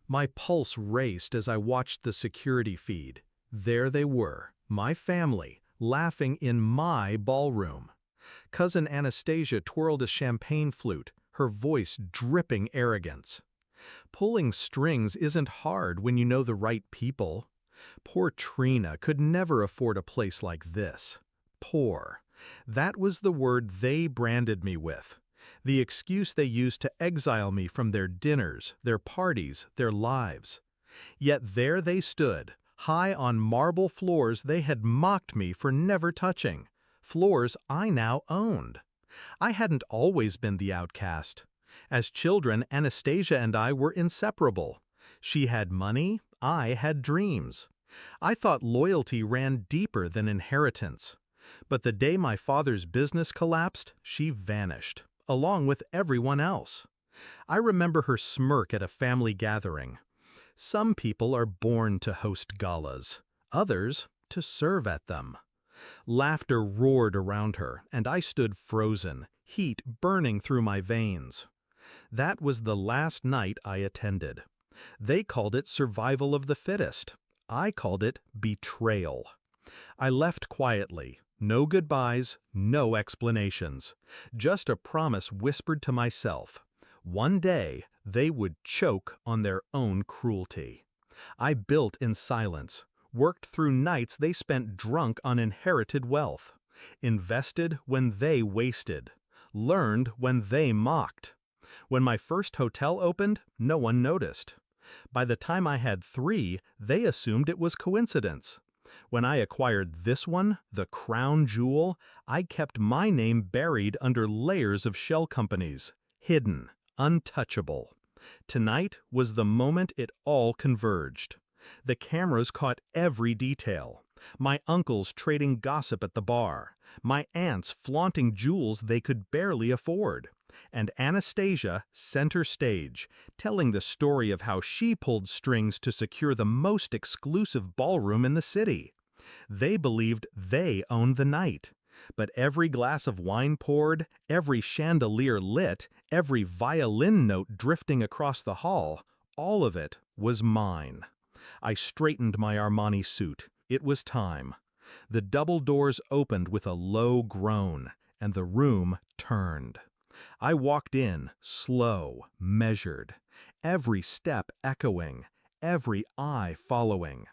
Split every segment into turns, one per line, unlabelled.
My pulse raced as I watched the security feed. There they were, my family, laughing in my ballroom. Cousin Anastasia twirled a champagne flute, her voice dripping arrogance. Pulling strings isn't hard when you know the right people. Poor Trina could never afford a place like this. Poor. That was the word they branded me with. The excuse they used to exile me from their dinners, their parties, their lives. Yet there they stood, high on marble floors they had mocked me for never touching, floors I now owned. I hadn't always been the outcast. As children, Anastasia and I were inseparable. She had money, I had dreams. I thought loyalty ran deeper than inheritance. But the day my father's business collapsed, she vanished, along with everyone else. I remember her smirk at a family gathering. Some people are born to host galas, others to serve at them. Laughter roared around her, and I stood frozen, heat burning through my veins. That was the last night I attended. They called it survival of the fittest. I called it betrayal. I left quietly. No goodbyes, no explanations. Just a promise whispered to myself. One day, they would choke on their own cruelty. I built in silence, worked through nights they spent drunk on inherited wealth, invested when they wasted, learned when they mocked. When my first hotel opened, no one noticed. By the time I had 3, they assumed it was coincidence. When I acquired this one, the crown jewel, I kept my name buried under layers of shell companies, hidden, untouchable. Tonight was the moment it all converged. The cameras caught every detail. My uncles trading gossip at the bar, my aunts flaunting jewels they could barely afford, and Anastasia center stage, telling the story of how she pulled strings to secure the most exclusive ballroom in the city. They believed they owned the night. But every glass of wine poured, every chandelier lit, every violin note drifting across the hall, all of it was mine. I straightened my Armani suit. It was time. The double doors opened with a low groan, and the room turned. I walked in, slow, measured, every step echoing, every eye following.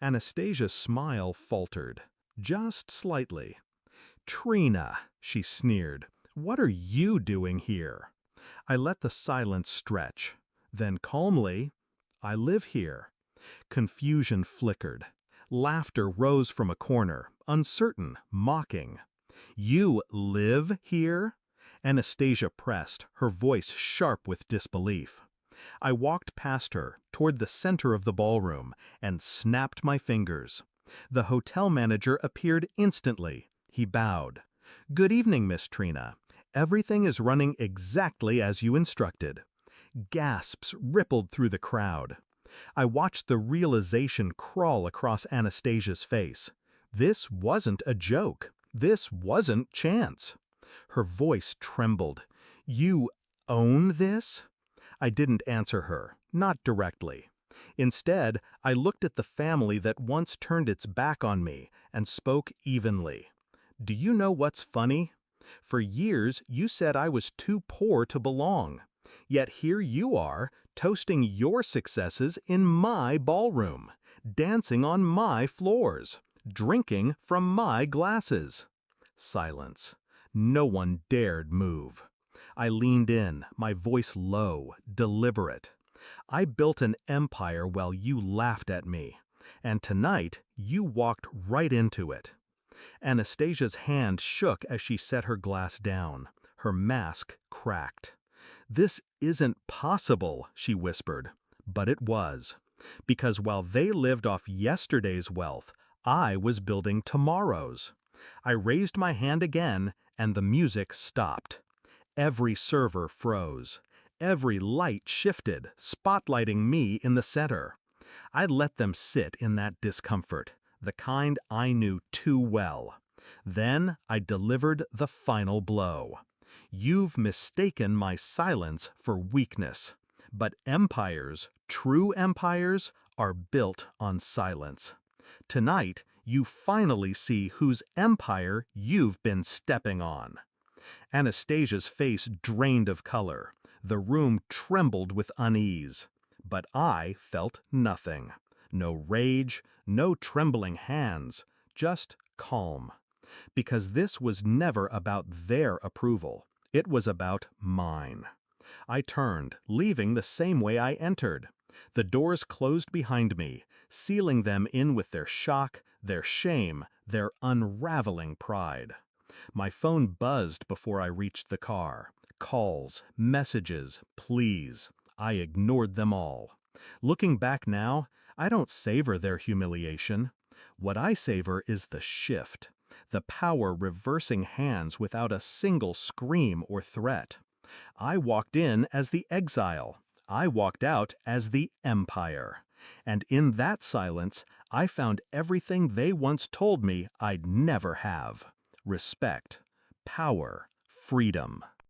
Anastasia's smile faltered, just slightly. "Trina," she sneered, "what are you doing here?" I let the silence stretch. Then calmly, "I live here." Confusion flickered. Laughter rose from a corner, uncertain, mocking. "You live here?" Anastasia pressed, her voice sharp with disbelief. I walked past her, toward the center of the ballroom, and snapped my fingers. The hotel manager appeared instantly. He bowed. "Good evening, Miss Trina. Everything is running exactly as you instructed." Gasps rippled through the crowd. I watched the realization crawl across Anastasia's face. This wasn't a joke. This wasn't chance. Her voice trembled. "You own this?" I didn't answer her, not directly. Instead, I looked at the family that once turned its back on me and spoke evenly. "Do you know what's funny? For years, you said I was too poor to belong. Yet here you are, toasting your successes in my ballroom, dancing on my floors, drinking from my glasses." Silence. No one dared move. I leaned in, my voice low, deliberate. "I built an empire while you laughed at me, and tonight you walked right into it." Anastasia's hand shook as she set her glass down. Her mask cracked. "This isn't possible," she whispered. But it was. Because while they lived off yesterday's wealth, I was building tomorrow's. I raised my hand again, and the music stopped. Every server froze. Every light shifted, spotlighting me in the center. I let them sit in that discomfort, the kind I knew too well. Then I delivered the final blow. "You've mistaken my silence for weakness. But empires, true empires, are built on silence. Tonight, you finally see whose empire you've been stepping on. Anastasia's face drained of color. The room trembled with unease. But I felt nothing. No rage, no trembling hands, just calm. Because this was never about their approval. It was about mine. I turned, leaving the same way I entered. The doors closed behind me, sealing them in with their shock, their shame, their unraveling pride. My phone buzzed before I reached the car. Calls, messages, pleas. I ignored them all. Looking back now, I don't savor their humiliation. What I savor is the shift, the power reversing hands without a single scream or threat. I walked in as the exile. I walked out as the empire. And in that silence, I found everything they once told me I'd never have. Respect, power, freedom.